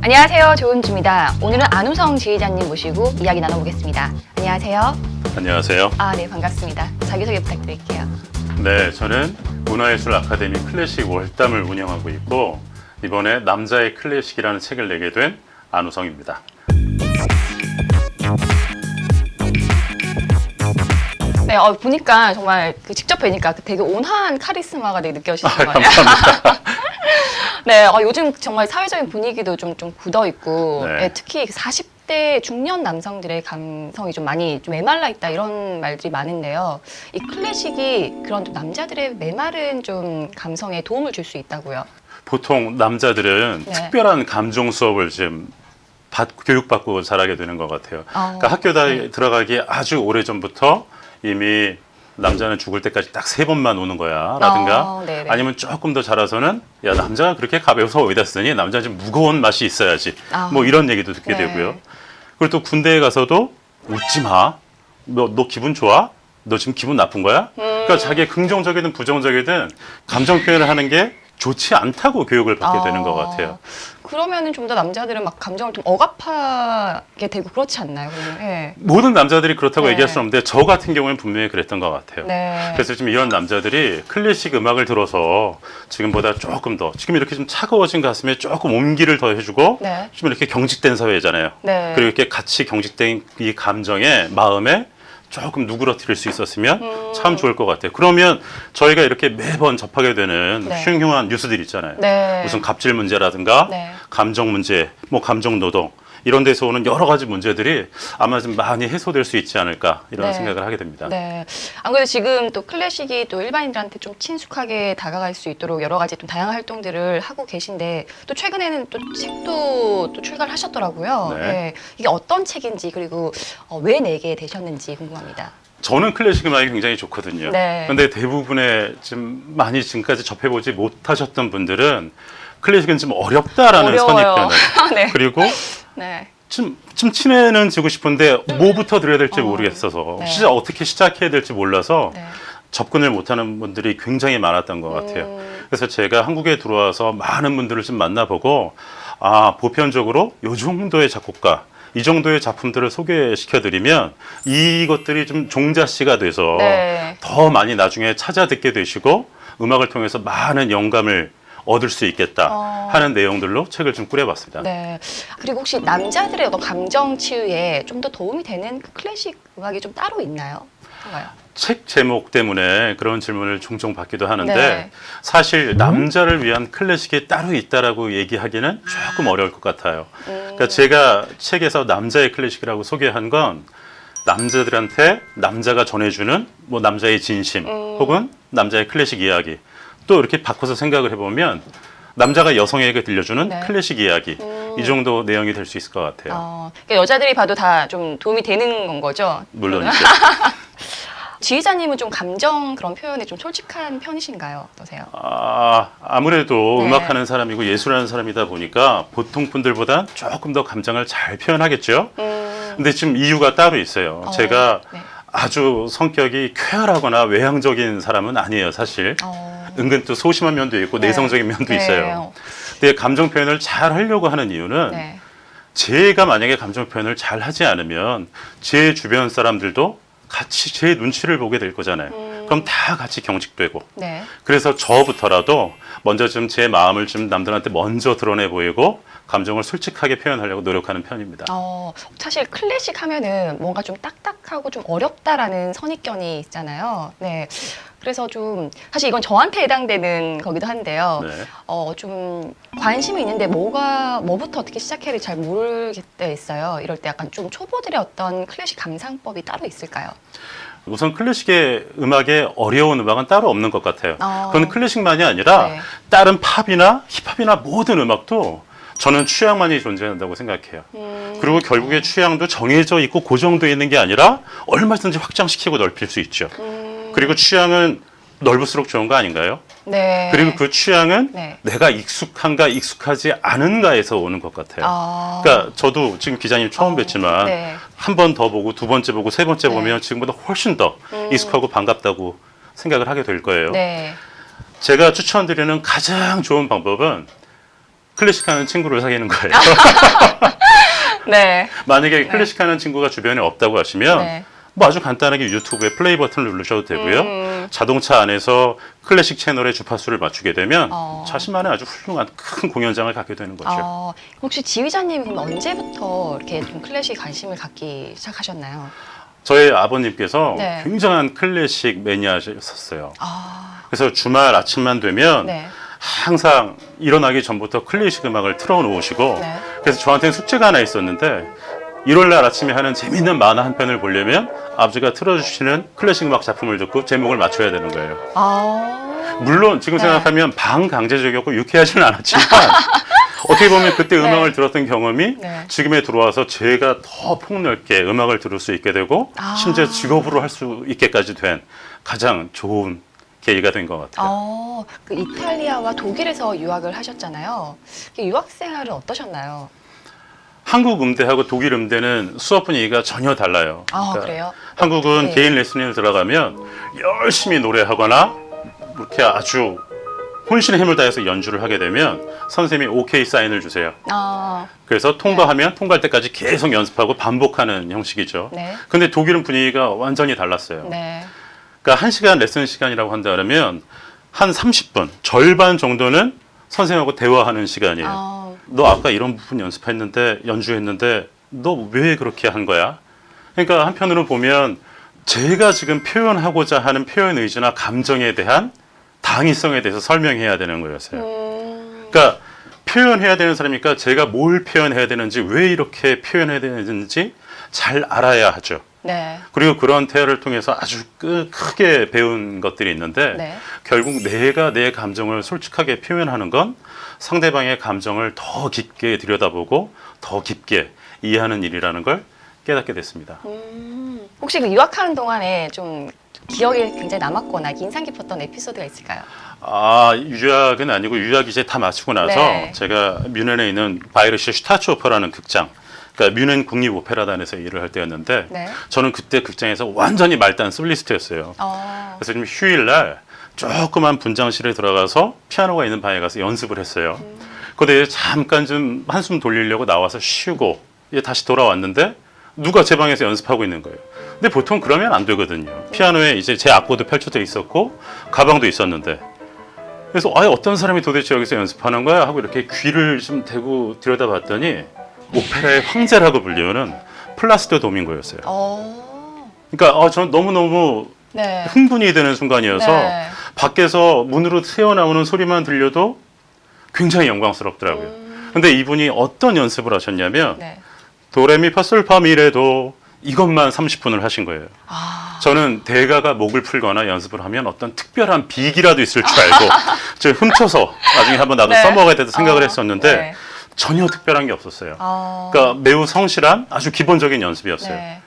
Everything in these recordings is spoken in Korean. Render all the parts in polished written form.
안녕하세요. 조은주입니다. 오늘은 안우성 지휘자님 모시고 이야기 나눠보겠습니다. 안녕하세요. 안녕하세요. 네, 반갑습니다. 자기소개 부탁드릴게요. 네, 저는 문화예술 아카데미 클래식 월담을 운영하고 있고 이번에 남자의 클래식이라는 책을 내게 된 안우성입니다. 네, 보니까 정말 직접 뵈니까 되게 온화한 카리스마가 되게 느껴지는 거예요. 감사합니다. 네, 요즘 정말 사회적인 분위기도 좀 굳어 있고, 네. 네, 특히 40대 중년 남성들의 감성이 좀 많이 좀 메말라 있다 이런 말들이 많은데요. 이 클래식이 그런 좀 남자들의 메마른 좀 감성에 도움을 줄 수 있다고요. 보통 남자들은 네. 특별한 감정 수업을 지금 교육받고 자라게 되는 것 같아요. 그러니까 학교 네. 들어가기 아주 오래전부터 이미 남자는 죽을 때까지 딱 3번만 오는 거야 라든가 네네. 아니면 조금 더 자라서는 야 남자가 그렇게 가벼워서 어디다 쓰니 남자는 좀 무거운 맛이 있어야지 뭐 이런 얘기도 듣게 네. 되고요. 그리고 또 군대에 가서도 웃지 마. 너 기분 좋아? 너 지금 기분 나쁜 거야? 그러니까 자기의 긍정적이든 부정적이든 감정 표현을 하는 게 좋지 않다고 교육을 받게 되는 것 같아요. 그러면은 좀 더 남자들은 막 감정을 좀 억압하게 되고 그렇지 않나요? 그러면? 네. 모든 남자들이 그렇다고 네. 얘기할 수는 없는데 저 같은 경우에는 분명히 그랬던 것 같아요. 네. 그래서 지금 이런 남자들이 클래식 음악을 들어서 지금보다 조금 더 지금 이렇게 좀 차가워진 가슴에 조금 온기를 더 해주고 네. 좀 이렇게 경직된 사회잖아요. 네. 그리고 이렇게 같이 경직된 이 감정에 마음에 조금 누그러뜨릴 수 있었으면 참 좋을 것 같아요. 그러면 저희가 이렇게 매번 접하게 되는 네. 흉흉한 뉴스들 있잖아요. 네. 무슨 갑질 문제라든가 네. 감정 문제, 뭐 감정 노동 이런 데서 오는 여러 가지 문제들이 아마 좀 많이 해소될 수 있지 않을까 이런 네. 생각을 하게 됩니다. 네. 아무래도 지금 또 클래식이 또 일반인들한테 좀 친숙하게 다가갈 수 있도록 여러 가지 좀 다양한 활동들을 하고 계신데 또 최근에는 또 책도 또 출간을 하셨더라고요. 네. 네. 이게 어떤 책인지 그리고 왜 내게 되셨는지 궁금합니다. 저는 클래식 음악이 굉장히 좋거든요. 네. 그런데 대부분의 좀 많이 지금까지 접해보지 못하셨던 분들은 클래식은 좀 어렵다라는 어려워요. 선입견을 네. 그리고 네. 좀 친해는 지고 싶은데 뭐부터 드려야 될지 모르겠어서 네. 진짜 어떻게 시작해야 될지 몰라서 네. 접근을 못하는 분들이 굉장히 많았던 것 같아요. 그래서 제가 한국에 들어와서 많은 분들을 좀 만나보고 보편적으로 이 정도의 작곡가 이 정도의 작품들을 소개시켜드리면 이것들이 좀 종자씨가 돼서 네. 더 많이 나중에 찾아 듣게 되시고 음악을 통해서 많은 영감을 얻을 수 있겠다 하는 내용들로 책을 좀 꾸려봤습니다. 네. 그리고 혹시 남자들의 어떤 감정 치유에 좀 더 도움이 되는 그 클래식 음악이 좀 따로 있나요? 뭔가요? 책 제목 때문에 그런 질문을 종종 받기도 하는데 네. 사실 남자를 위한 클래식이 따로 있다라고 얘기하기는 조금 어려울 것 같아요. 그러니까 제가 책에서 남자의 클래식이라고 소개한 건 남자들한테 남자가 전해주는 뭐 남자의 진심 혹은 남자의 클래식 이야기 또 이렇게 바꿔서 생각을 해보면 남자가 여성에게 들려주는 네. 클래식 이야기 이 정도 내용이 될 수 있을 것 같아요. 그러니까 여자들이 봐도 다 좀 도움이 되는 건 거죠? 물론이죠. 지휘자님은 좀 감정 그런 표현에 좀 솔직한 편이신가요? 어떠세요? 아무래도 네. 음악하는 사람이고 예술하는 사람이다 보니까 보통 분들보다 조금 더 감정을 잘 표현하겠죠. 근데 지금 이유가 따로 있어요. 제가 네. 아주 성격이 쾌활하거나 외향적인 사람은 아니에요, 사실. 은근 또 소심한 면도 있고 네. 내성적인 면도 네. 있어요. 근데 감정 표현을 잘 하려고 하는 이유는 네. 제가 만약에 감정 표현을 잘 하지 않으면 제 주변 사람들도 같이 제 눈치를 보게 될 거잖아요. 그럼 다 같이 경직되고. 네. 그래서 저부터라도 먼저 좀 제 마음을 좀 남들한테 먼저 드러내 보이고 감정을 솔직하게 표현하려고 노력하는 편입니다. 사실 클래식 하면은 뭔가 좀 딱딱하고 좀 어렵다라는 선입견이 있잖아요. 네. 그래서 좀 사실 이건 저한테 해당되는 거기도 한데요. 네. 좀 관심이 있는데 뭐부터 어떻게 시작해야 될지 잘 모르겠어요. 이럴 때 약간 좀 초보들의 어떤 클래식 감상법이 따로 있을까요? 우선 클래식의 음악에 어려운 음악은 따로 없는 것 같아요. 그건 클래식만이 아니라 네. 다른 팝이나 힙합이나 모든 음악도 저는 취향만이 존재한다고 생각해요. 그리고 결국에 취향도 정해져 있고 고정되어 있는 게 아니라 얼마든지 확장시키고 넓힐 수 있죠. 그리고 취향은 넓을수록 좋은 거 아닌가요? 네. 그리고 그 취향은 네. 내가 익숙한가 익숙하지 않은가에서 오는 것 같아요. 그러니까 저도 지금 기자님 처음 뵀지만 네. 한 번 더 보고 두 번째 보고 세 번째 네. 보면 지금보다 훨씬 더 익숙하고 반갑다고 생각을 하게 될 거예요. 네. 제가 추천드리는 가장 좋은 방법은 클래식 하는 친구를 사귀는 거예요. 네. 만약에 클래식 하는 친구가 주변에 없다고 하시면 네. 뭐 아주 간단하게 유튜브에 플레이 버튼을 누르셔도 되고요. 자동차 안에서 클래식 채널의 주파수를 맞추게 되면 자신만의 아주 훌륭한 큰 공연장을 갖게 되는 거죠. 혹시 지휘자님이 그럼 언제부터 이렇게 좀 클래식 관심을 갖기 시작하셨나요? 저희 아버님께서 네. 굉장한 클래식 매니아셨어요. 아, 그래서 주말 아침만 되면 네. 항상 일어나기 전부터 클래식 음악을 틀어놓으시고 네. 그래서 저한테는 숙제가 하나 있었는데 일요일날 아침에 하는 재밌는 만화 한 편을 보려면 아버지가 틀어주시는 클래식 음악 작품을 듣고 제목을 맞춰야 되는 거예요. 물론 지금 네. 생각하면 반강제적이었고 유쾌하지는 않았지만 어떻게 보면 그때 네. 음악을 들었던 경험이 네. 지금에 들어와서 제가 더 폭넓게 음악을 들을 수 있게 되고 심지어 직업으로 할 수 있게까지 된 가장 좋은 계기가 된 것 같아요. 그 이탈리아와 독일에서 유학을 하셨잖아요. 유학 생활은 어떠셨나요? 한국 음대하고 독일 음대는 수업 분위기가 전혀 달라요. 그래요? 한국은 네. 개인 레슨을 들어가면 열심히 노래하거나 이렇게 아주 혼신의 힘을 다해서 연주를 하게 되면 선생님이 오케이 사인을 주세요. 그래서 통과하면 통과할 때까지 계속 연습하고 반복하는 형식이죠. 네. 근데 독일은 분위기가 완전히 달랐어요. 네. 그러니까 1시간 레슨 시간이라고 한다면 한 30분, 절반 정도는 선생님하고 대화하는 시간이에요. 너 아까 이런 부분 연주했는데 너 왜 그렇게 한 거야? 그러니까 한편으로 보면 제가 지금 표현하고자 하는 표현 의지나 감정에 대한 당위성에 대해서 설명해야 되는 거였어요. 그러니까 표현해야 되는 사람이니까 제가 뭘 표현해야 되는지 왜 이렇게 표현해야 되는지 잘 알아야 하죠. 네. 그리고 그런 대화를 통해서 아주 크게 배운 것들이 있는데 네. 결국 내가 내 감정을 솔직하게 표현하는 건 상대방의 감정을 더 깊게 들여다보고 더 깊게 이해하는 일이라는 걸 깨닫게 됐습니다. 혹시 그 유학하는 동안에 좀 기억에 굉장히 남았거나 인상 깊었던 에피소드가 있을까요? 유학은 아니고 유학 이제 다 마치고 나서 네. 제가 뮌헨에 있는 바이에르시 슈타츠오퍼라는 극장, 그러니까 뮌헨 국립오페라단에서 일을 할 때였는데 네. 저는 그때 극장에서 완전히 말단 솔리스트였어요. 그래서 좀 휴일날 조그만 분장실에 들어가서 피아노가 있는 방에 가서 연습을 했어요. 그때 잠깐 좀 한숨 돌리려고 나와서 쉬고 이제 다시 돌아왔는데 누가 제 방에서 연습하고 있는 거예요. 근데 보통 그러면 안 되거든요. 피아노에 이제 제 악보도 펼쳐져 있었고 가방도 있었는데 그래서 어떤 사람이 도대체 여기서 연습하는 거야 하고 이렇게 귀를 좀 대고 들여다봤더니 오페라의 황제라고 불리우는 플라시도 도밍고였어요. 그러니까 저는 너무너무 네. 흥분이 되는 순간이어서 네. 밖에서 문으로 새어나오는 소리만 들려도 굉장히 영광스럽더라고요. 근데 이분이 어떤 연습을 하셨냐면 네. 도레미파솔파미레도 이것만 30분을 하신 거예요. 저는 대가가 목을 풀거나 연습을 하면 어떤 특별한 비기라도 있을 줄 알고 저 훔쳐서 나중에 한번 나도 네. 써먹어야 돼도 생각을 했었는데 네. 전혀 특별한 게 없었어요. 그러니까 매우 성실한 아주 기본적인 연습이었어요. 네.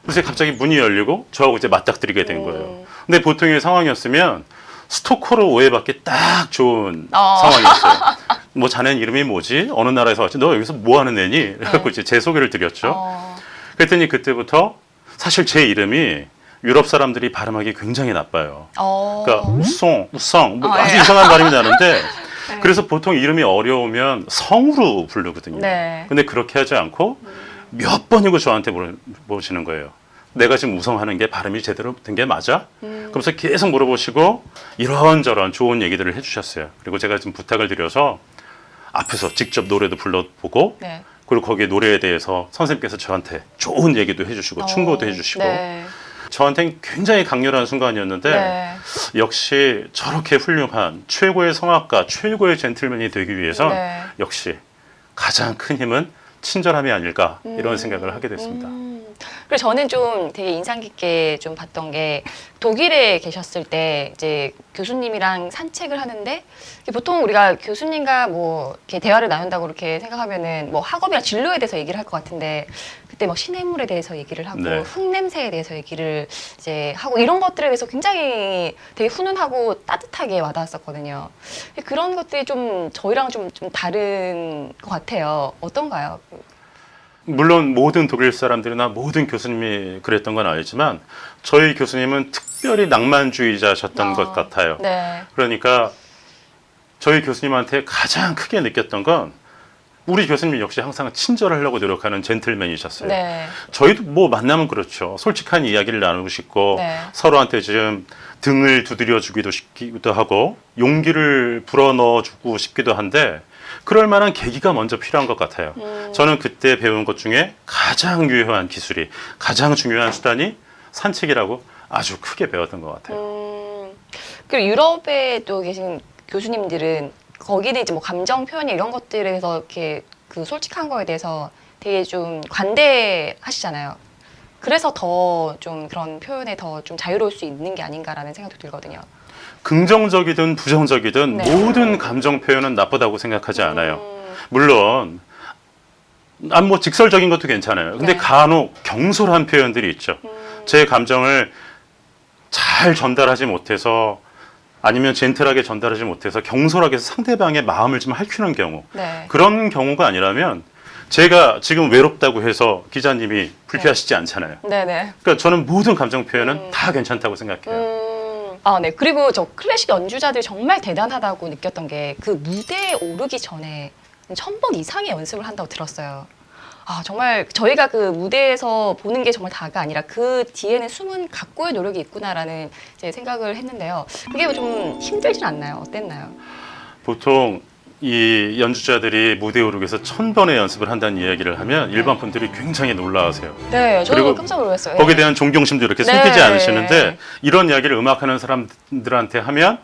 그래서 갑자기 문이 열리고 저하고 이제 맞닥뜨리게 된 거예요. 근데 보통의 상황이었으면 스토커로 오해받기 딱 좋은 상황이었어요. 뭐 자네는 이름이 뭐지? 어느 나라에서 왔지? 너 여기서 뭐 하는 애니? 그래갖고 이제 제 소개를 드렸죠. 그랬더니 그때부터 사실 제 이름이 유럽 사람들이 발음하기 굉장히 나빠요. 그러니까 우성 뭐 아주 예. 이상한 발음이 나는데 그래서 보통 이름이 어려우면 성으로 부르거든요. 네. 근데 그렇게 하지 않고 몇 번이고 저한테 물어보시는 거예요. 내가 지금 우성하는 게 발음이 제대로 된 게 맞아? 그러면서 계속 물어보시고 이런저런 좋은 얘기들을 해주셨어요. 그리고 제가 지금 부탁을 드려서 앞에서 직접 노래도 불러보고 네. 그리고 거기에 노래에 대해서 선생님께서 저한테 좋은 얘기도 해주시고 충고도 해주시고 네. 저한테는 굉장히 강렬한 순간이었는데 네. 역시 저렇게 훌륭한 최고의 성악가, 최고의 젠틀맨이 되기 위해서 네. 역시 가장 큰 힘은 친절함이 아닐까 이런 생각을 하게 됐습니다. 그래서 저는 좀 되게 인상 깊게 좀 봤던 게 독일에 계셨을 때 이제 교수님이랑 산책을 하는데 보통 우리가 교수님과 뭐 이렇게 대화를 나눈다고 이렇게 생각하면은 뭐 학업이나 진로에 대해서 얘기를 할 것 같은데 그때 막 시냇물에 대해서 얘기를 하고 네. 흙냄새에 대해서 얘기를 이제 하고 이런 것들에 대해서 굉장히 되게 훈훈하고 따뜻하게 와닿았었거든요. 그런 것들이 좀 저희랑 좀 다른 것 같아요. 어떤가요? 물론 모든 독일 사람들이나 모든 교수님이 그랬던 건 아니지만 저희 교수님은 특별히 낭만주의자셨던 것 같아요. 네. 그러니까 저희 교수님한테 가장 크게 느꼈던 건 우리 교수님 역시 항상 친절하려고 노력하는 젠틀맨이셨어요. 네. 저희도 뭐 만나면 그렇죠. 솔직한 이야기를 나누고 싶고 네. 서로한테 좀 등을 두드려 주기도 싶기도 하고 용기를 불어넣어 주고 싶기도 한데 그럴 만한 계기가 먼저 필요한 것 같아요. 저는 그때 배운 것 중에 가장 유효한 기술이 가장 중요한 수단이 산책이라고 아주 크게 배웠던 것 같아요. 그리고 유럽에 또 계신 교수님들은 거기는 이제 뭐 감정 표현이 이런 것들에 대해서 이렇게 그 솔직한 거에 대해서 되게 좀 관대하시잖아요. 그래서 더 좀 그런 표현에 더 좀 자유로울 수 있는 게 아닌가라는 생각도 들거든요. 긍정적이든 부정적이든 네. 모든 감정 표현은 나쁘다고 생각하지 않아요. 물론 뭐 직설적인 것도 괜찮아요. 근데 네. 간혹 경솔한 표현들이 있죠. 제 감정을 잘 전달하지 못해서 아니면 젠틀하게 전달하지 못해서 경솔하게 해서 상대방의 마음을 좀 핥히는 경우 네. 그런 경우가 아니라면 제가 지금 외롭다고 해서 기자님이 불쾌하시지 않잖아요. 네네. 그러니까 저는 모든 감정 표현은 다 괜찮다고 생각해요. 아, 네. 그리고 저 클래식 연주자들이 정말 대단하다고 느꼈던 게 그 무대에 오르기 전에 1000번 이상의 연습을 한다고 들었어요. 아, 정말 저희가 그 무대에서 보는 게 정말 다가 아니라 그 뒤에는 숨은 각고의 노력이 있구나라는 이제 생각을 했는데요. 그게 좀 힘들진 않나요? 어땠나요? 보통 이 연주자들이 무대에 오르기 위해서 1000번의 연습을 한다는 이야기를 하면 일반 분들이 굉장히 놀라워하세요. 네, 저도 그리고 깜짝 놀랐어요. 거기에 네. 대한 존경심도 이렇게 네. 숨기지 않으시는데 이런 이야기를 음악하는 사람들한테 하면